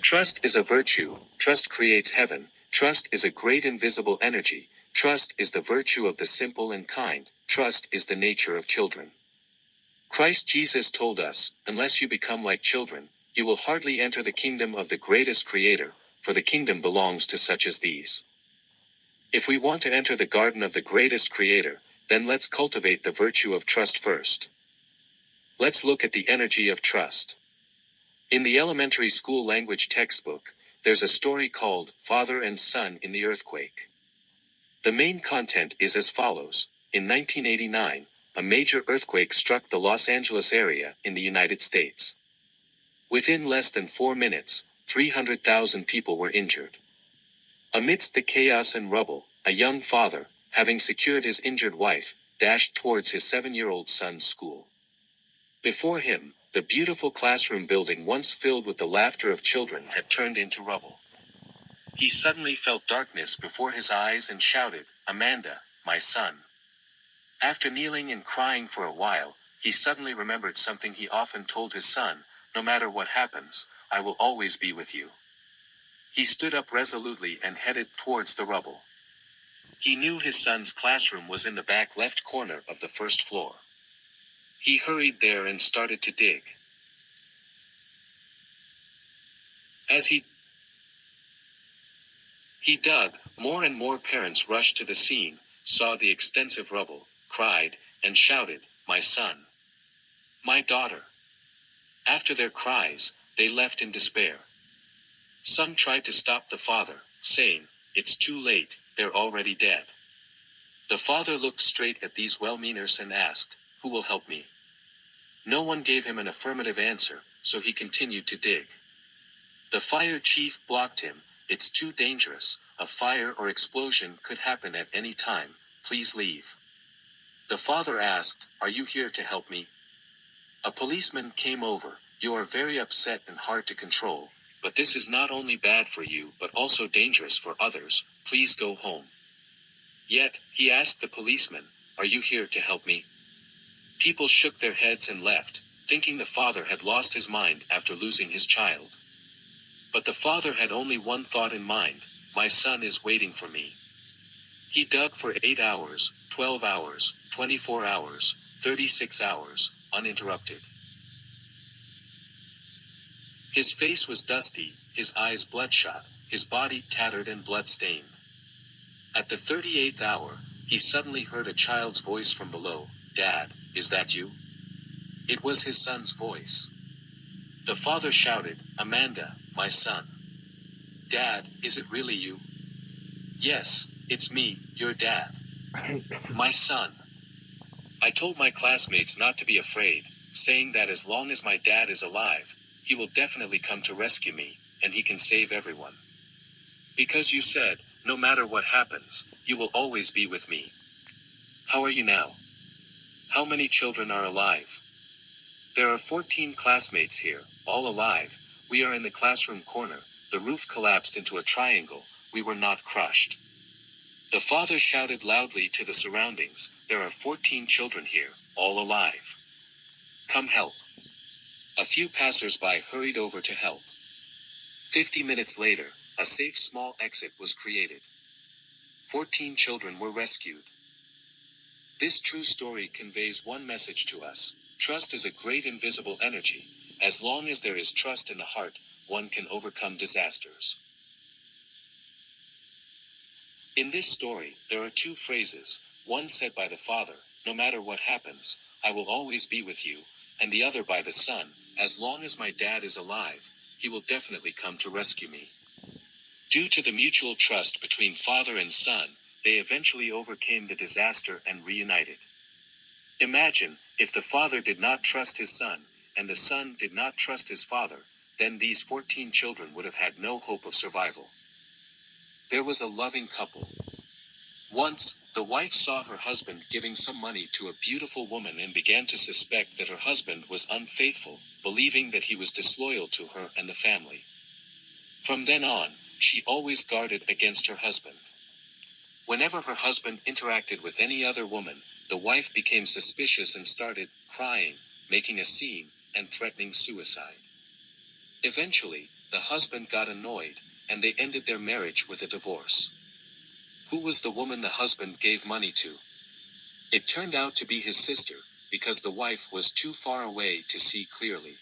Trust is a virtue. Trust creates heaven. Trust is a great invisible energy. Trust is the virtue of the simple and kind. Trust is the nature of children. Christ Jesus told us, unless you become like children, you will hardly enter the kingdom of the greatest Creator, for the kingdom belongs to such as these. If we want to enter the garden of the greatest Creator, then let's cultivate the virtue of trust first. Let's look at the energy of trust. In the elementary school language textbook, there's a story called Father and Son in the Earthquake. The main content is as follows. In 1989, a major earthquake struck the Los Angeles area in the United States. Within less than 4 minutes, 300,000 people were injured. Amidst the chaos and rubble, a young father, having secured his injured wife, dashed towards his 7-year-old son's school. Before him, the beautiful classroom building once filled with the laughter of children had turned into rubble. He suddenly felt darkness before his eyes and shouted, "Amanda, my son." After kneeling and crying for a while, he suddenly remembered something he often told his son, "No matter what happens, I will always be with you." He stood up resolutely and headed towards the rubble. He knew his son's classroom was in the back left corner of the first floor. He hurried there and started to dig. As he dug, more and more parents rushed to the scene, saw the extensive rubble, cried, and shouted, "My son! My daughter!" After their cries, they left in despair. Some tried to stop the father, saying, "It's too late, they're already dead." The father looked straight at these well-meaners and asked, "Who will help me?" No one gave him an affirmative answer, so he continued to dig. The fire chief blocked him. "It's too dangerous, a fire or explosion could happen at any time, please leave." The father asked, "Are you here to help me?" A policeman came over. "You are very upset and hard to control, but this is not only bad for you but also dangerous for others, please go home." Yet, he asked the policeman, "Are you here to help me?" People shook their heads and left, thinking the father had lost his mind after losing his child. But the father had only one thought in mind, "My son is waiting for me." He dug for 8 hours, 12 hours, 24 hours, 36 hours, uninterrupted. His face was dusty, his eyes bloodshot, his body tattered and blood-stained. At the 38th hour, he suddenly heard a child's voice from below, "Dad, is that you?" It was his son's voice. The father shouted, "Amanda, my son." "Dad, is it really you?" "Yes, it's me, your dad." "My son. I told my classmates not to be afraid, saying that as long as my dad is alive, he will definitely come to rescue me, and he can save everyone. Because you said, no matter what happens, you will always be with me. How are you now? How many children are alive?" "There are 14 classmates here, all alive. We are in the classroom corner. The roof collapsed into a triangle. We were not crushed." The father shouted loudly to the surroundings, "There are 14 children here, all alive. Come help." A few passers-by hurried over to help. 50 minutes later, a safe small exit was created. 14 children were rescued. This true story conveys one message to us. Trust is a great invisible energy. As long as there is trust in the heart, one can overcome disasters. In this story, there are 2 phrases, one said by the father, "No matter what happens, I will always be with you," and the other by the son, "As long as my dad is alive, he will definitely come to rescue me." Due to the mutual trust between father and son, they eventually overcame the disaster and reunited. Imagine, if the father did not trust his son, and the son did not trust his father, then these 14 children would have had no hope of survival. There was a loving couple. Once, the wife saw her husband giving some money to a beautiful woman and began to suspect that her husband was unfaithful, believing that he was disloyal to her and the family. From then on, she always guarded against her husband. Whenever her husband interacted with any other woman, the wife became suspicious and started crying, making a scene, and threatening suicide. Eventually, The husband got annoyed, and they ended their marriage with a divorce. Who was the woman the husband gave money to? It turned out to be his sister, because the wife was too far away to see clearly.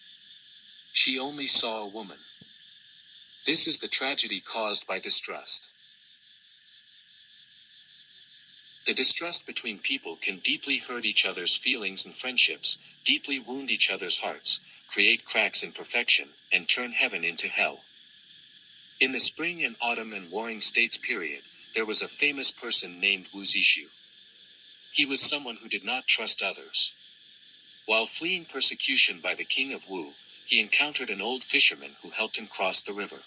She only saw a woman. This is the tragedy caused by distrust. The distrust between people can deeply hurt each other's feelings and friendships, deeply wound each other's hearts, create cracks in perfection, and turn heaven into hell. In the spring and autumn and warring states period, there was a famous person named Wu Zishu. He was someone who did not trust others. While fleeing persecution by the king of Wu, he encountered an old fisherman who helped him cross the river.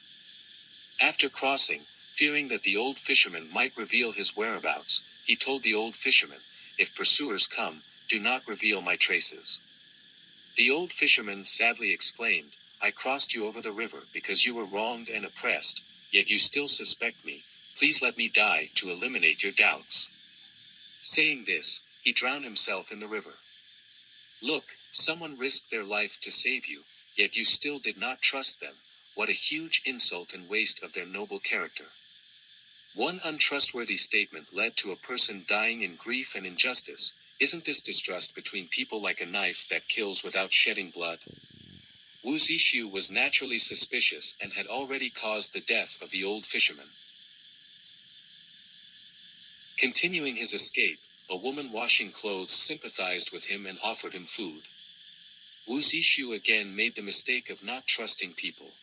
After crossing, fearing that the old fisherman might reveal his whereabouts, he told the old fisherman, "If pursuers come, do not reveal my traces." The old fisherman sadly exclaimed, "I crossed you over the river because you were wronged and oppressed, yet you still suspect me. Please let me die to eliminate your doubts." Saying this, he drowned himself in the river. Look, someone risked their life to save you, yet you still did not trust them. What a huge insult and waste of their noble character. One untrustworthy statement led to a person dying in grief and injustice. Isn't this distrust between people like a knife that kills without shedding blood? Wu Zishu was naturally suspicious and had already caused the death of the old fisherman. Continuing his escape, a woman washing clothes sympathized with him and offered him food. Wu Zishu again made the mistake of not trusting people.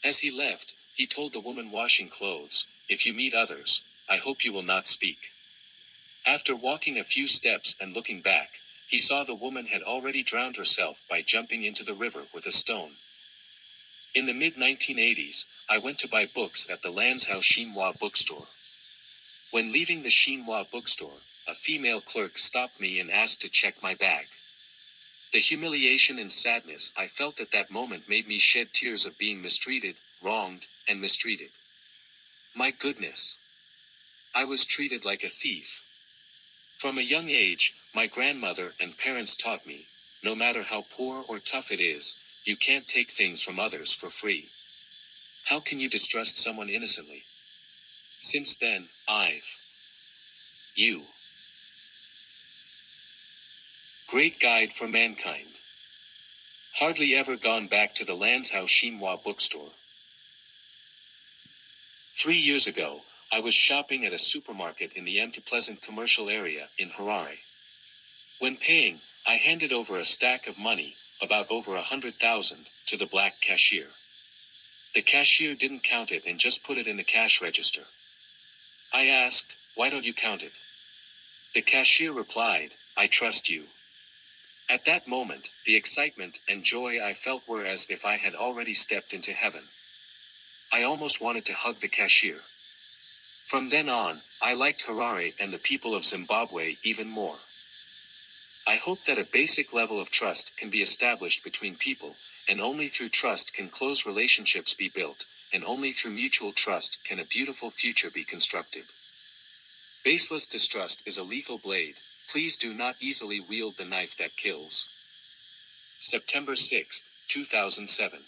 As he left, he told the woman washing clothes, "If you meet others, I hope you will not speak." After walking a few steps and looking back, he saw the woman had already drowned herself by jumping into the river with a stone. In the mid-1980s, I went to buy books at the Lanzhou Xinhua bookstore. When leaving the Xinhua bookstore, a female clerk stopped me and asked to check my bag. The humiliation and sadness I felt at that moment made me shed tears of being mistreated, wronged, and mistreated. My goodness! I was treated like a thief. From a young age, my grandmother and parents taught me, no matter how poor or tough it is, you can't take things from others for free. How can you distrust someone innocently? Since then, You. Great Guide for Mankind. Hardly ever gone back to the Lanzhou Xinhua bookstore. 3 years ago, I was shopping at a supermarket in the empty Pleasant commercial area in Harare. When paying, I handed over a stack of money, about over 100,000, to the black cashier. The cashier didn't count it and just put it in the cash register. I asked, "Why don't you count it?" The cashier replied, "I trust you." At that moment, the excitement and joy I felt were as if I had already stepped into heaven. I almost wanted to hug the cashier. From then on, I liked Harare and the people of Zimbabwe even more. I hope that a basic level of trust can be established between people, and only through trust can close relationships be built, and only through mutual trust can a beautiful future be constructed. Baseless distrust is a lethal blade. Please do not easily wield the knife that kills. September 6, 2007.